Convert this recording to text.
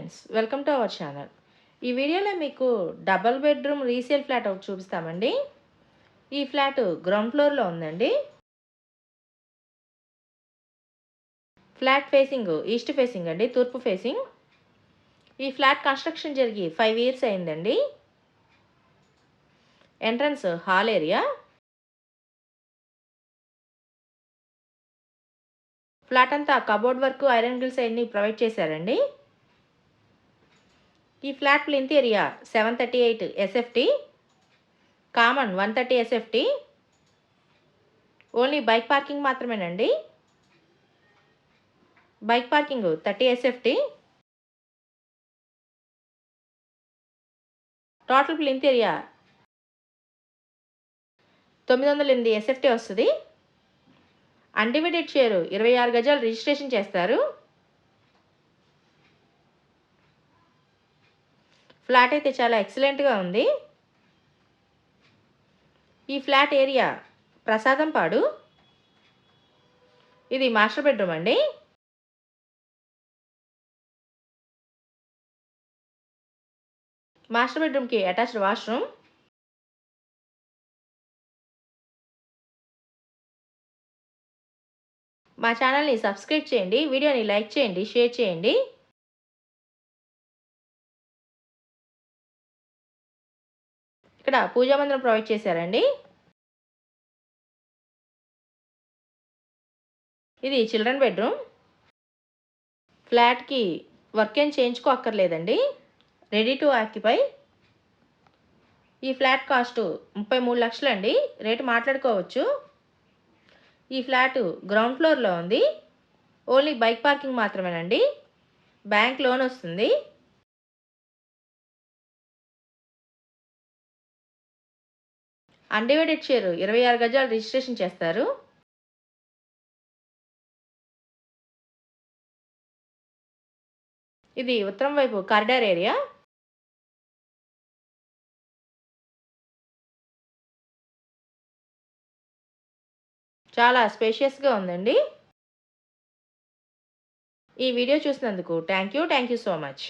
Friends, welcome to our channel. ఈ వీడియోలో మీకు డబుల్ బెడ్రూమ్ రీసేల్ ఫ్లాట్ ఒకటి చూపిస్తామండి. ఈ ఫ్లాట్ గ్రౌండ్ ఫ్లోర్లో ఉందండి. ఫ్లాట్ ఫేసింగ్ ఈస్ట్ ఫేసింగ్ అండి, తూర్పు ఫేసింగ్. ఈ ఫ్లాట్ కన్స్ట్రక్షన్ జరిగి 5 ఇయర్స్ అయిందండి. Entrance hall area. ఫ్లాట్ అంతా కబోర్డ్ వర్క్, ఐరన్ గ్రిల్స్ అన్ని ప్రొవైడ్ చేశారండి. ఈ flat plinth area 738 SFT, common 130 SFT. Only bike parking మాత్రమేనండి. Bike parking 30 SFT. Total plinth area 908 SFT వస్తుంది. అన్డివైడెడ్ షేరు 26 గజాలు రిజిస్ట్రేషన్ చేస్తారు. ఫ్లాట్ అయితే చాలా ఎక్సలెంట్గా ఉంది. ఈ ఫ్లాట్ ఏరియా ప్రసాదంపాడు. ఇది మాస్టర్ బెడ్రూమ్ అండి. మాస్టర్ బెడ్రూమ్కి అటాచ్డ్ వాష్రూమ్. మా ఛానల్ని సబ్స్క్రైబ్ చేయండి, వీడియోని లైక్ చేయండి, షేర్ చేయండి. ఇక్కడ పూజా మందిరం ప్రొవైడ్ చేశారండి. ఇది చిల్డ్రన్ బెడ్రూమ్. ఫ్లాట్కి వర్క్ ఏం చేయించుకోక్కర్లేదండి, రెడీ టు ఆక్యుపై. ఈ ఫ్లాట్ కాస్ట్ 33 లక్షలండి. రేటు మాట్లాడుకోవచ్చు. ఈ ఫ్లాట్ గ్రౌండ్ ఫ్లోర్లో ఉంది. ఓన్లీ బైక్ పార్కింగ్ మాత్రమేనండి. బ్యాంక్ లోన్ వస్తుంది. అన్డివైడెడ్ షేరు 26 గజాలు రిజిస్ట్రేషన్ చేస్తారు. ఇది ఉత్తరం వైపు కారిడార్ ఏరియా. చాలా స్పేషియస్గా ఉందండి. ఈ వీడియో చూసినందుకు థ్యాంక్ యూ సో మచ్.